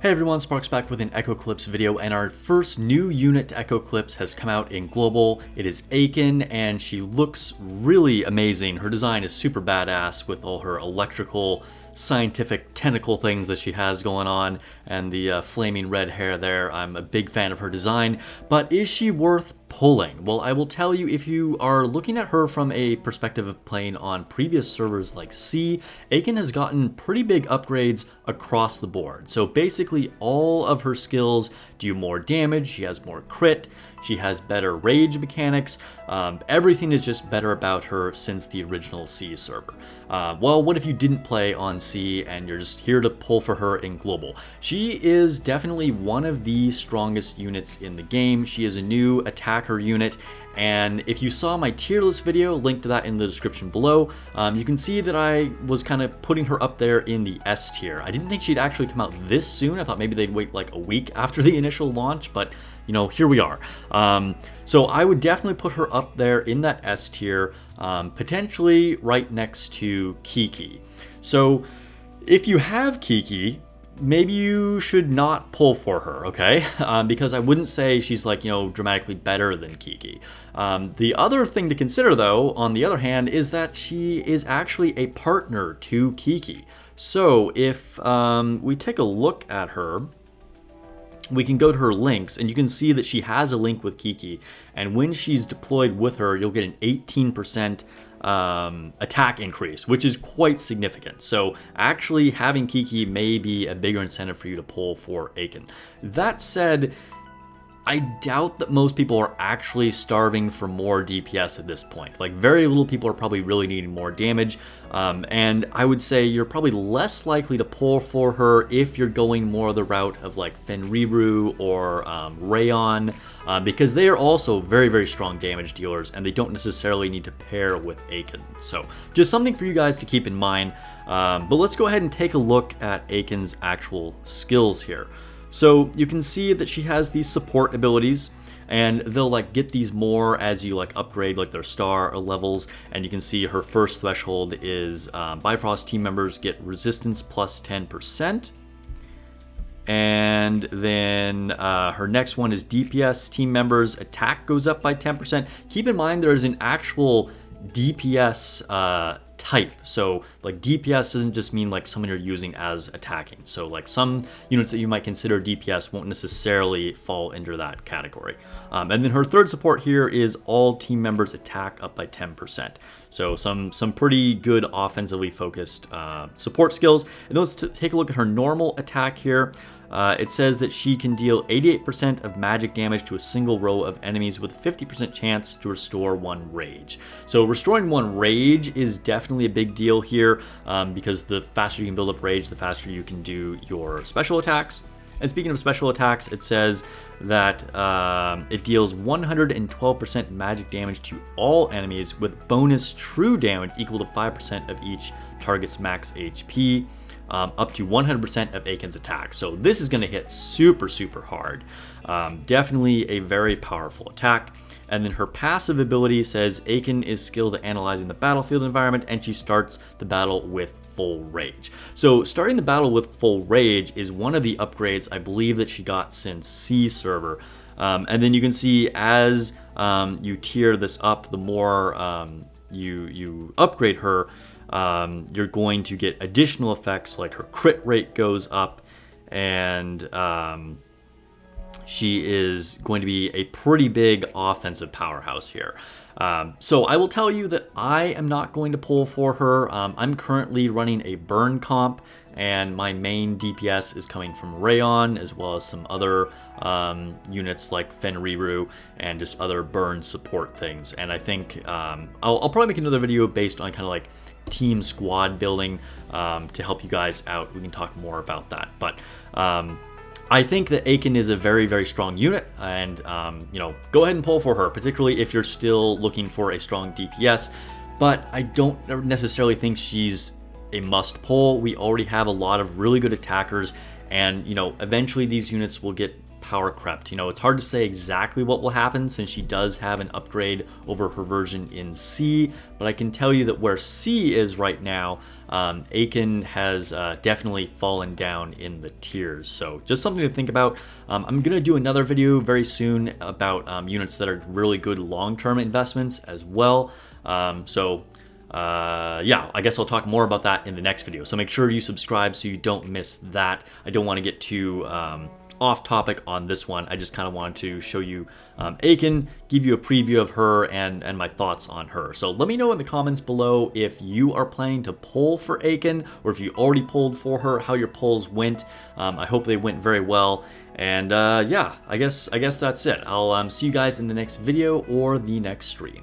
Hey everyone, Sparks back with an Echo Clips video, and our first new unit to Echo Clips has come out in Global. It is Aiken, and she looks really amazing. Her design is super badass with all her electrical, scientific, tentacle things that she has going on, and the flaming red hair there. I'm a big fan of her design, but is she worth pulling? Well, I will tell you, if you are looking at her from a perspective of playing on previous servers like C, Aiken has gotten pretty big upgrades across the board. So basically all of her skills do more damage, she has more crit, she has better rage mechanics, everything is just better about her since the original C server. Well, what if you didn't play on C and you're just here to pull for her in Global? She is definitely one of the strongest units in the game. She is a new attacker unit, and if you saw my tier list video, link to that in the description below, you can see that I was kind of putting her up there in the S tier. I didn't think she'd actually come out this soon. I thought maybe they'd wait like a week after the initial launch, but you know, here we are. So I would definitely put her up there in that S tier, potentially right next to Kiki. So if you have Kiki, maybe you should not pull for her, okay? Because I wouldn't say she's like, you know, dramatically better than Kiki. The other thing to consider though, on the other hand, is that she is actually a partner to Kiki. So if we take a look at her, we can go to her links, and you can see that she has a link with Kiki, and when she's deployed with her, you'll get an 18% attack increase, which is quite significant. So actually having Kiki may be a bigger incentive for you to pull for Aiken. That said, I doubt that most people are actually starving for more DPS at this point. Like, very little people are probably really needing more damage, and I would say you're probably less likely to pull for her if you're going more the route of like Fenriru or Rayon, because they are also very, very strong damage dealers, and they don't necessarily need to pair with Aiken. So just something for you guys to keep in mind. But let's go ahead and take a look at Aiken's actual skills here. So you can see that she has these support abilities, and they'll like get these more as you like upgrade like their star levels. And you can see her first threshold is Bifrost team members get resistance plus 10%. And then her next one is DPS team members attack goes up by 10%. Keep in mind there's an actual DPS type. So like DPS doesn't just mean like someone you're using as attacking. So like some units that you might consider DPS won't necessarily fall into that category. And then her third support here is all team members attack up by 10%. So some pretty good offensively focused support skills. And let's take a look at her normal attack here. It says that she can deal 88% of magic damage to a single row of enemies with a 50% chance to restore 1 rage. So restoring 1 rage is definitely a big deal here, because the faster you can build up rage, the faster you can do your special attacks. And speaking of special attacks, it says that it deals 112% magic damage to all enemies with bonus true damage equal to 5% of each target's max HP. Up to 100% of Aiken's attack. So this is going to hit super, super hard. Definitely a very powerful attack. And then her passive ability says Aiken is skilled at analyzing the battlefield environment, and she starts the battle with full rage. So starting the battle with full rage is one of the upgrades I believe that she got since C server. And then you can see as you tier this up, the more you upgrade her, you're going to get additional effects like her crit rate goes up, and she is going to be a pretty big offensive powerhouse here. So I will tell you that I am not going to pull for her. I'm currently running a burn comp, and my main DPS is coming from Rayon, as well as some other units like Fenriru and just other burn support things. And I think I'll probably make another video based on kind of like team squad building to help you guys out. We can talk more about that, but I think that Aiken is a very, very strong unit, and you know, go ahead and pull for her, particularly if you're still looking for a strong DPS. But I don't necessarily think she's a must pull. We already have a lot of really good attackers, and you know, eventually these units will get power crept. You know, it's hard to say exactly what will happen since she does have an upgrade over her version in C, but I can tell you that where C is right now, Aiken has definitely fallen down in the tiers. So just something to think about. I'm going to do another video very soon about units that are really good long-term investments as well. Yeah, I guess I'll talk more about that in the next video. So make sure you subscribe so you don't miss that. I don't want to get too off topic on this one. I just kind of wanted to show you Aiken, give you a preview of her and my thoughts on her. So let me know in the comments below if you are planning to poll for Aiken or if you already polled for her, how your polls went. I hope they went very well. And yeah, I guess that's it. I'll see you guys in the next video or the next stream.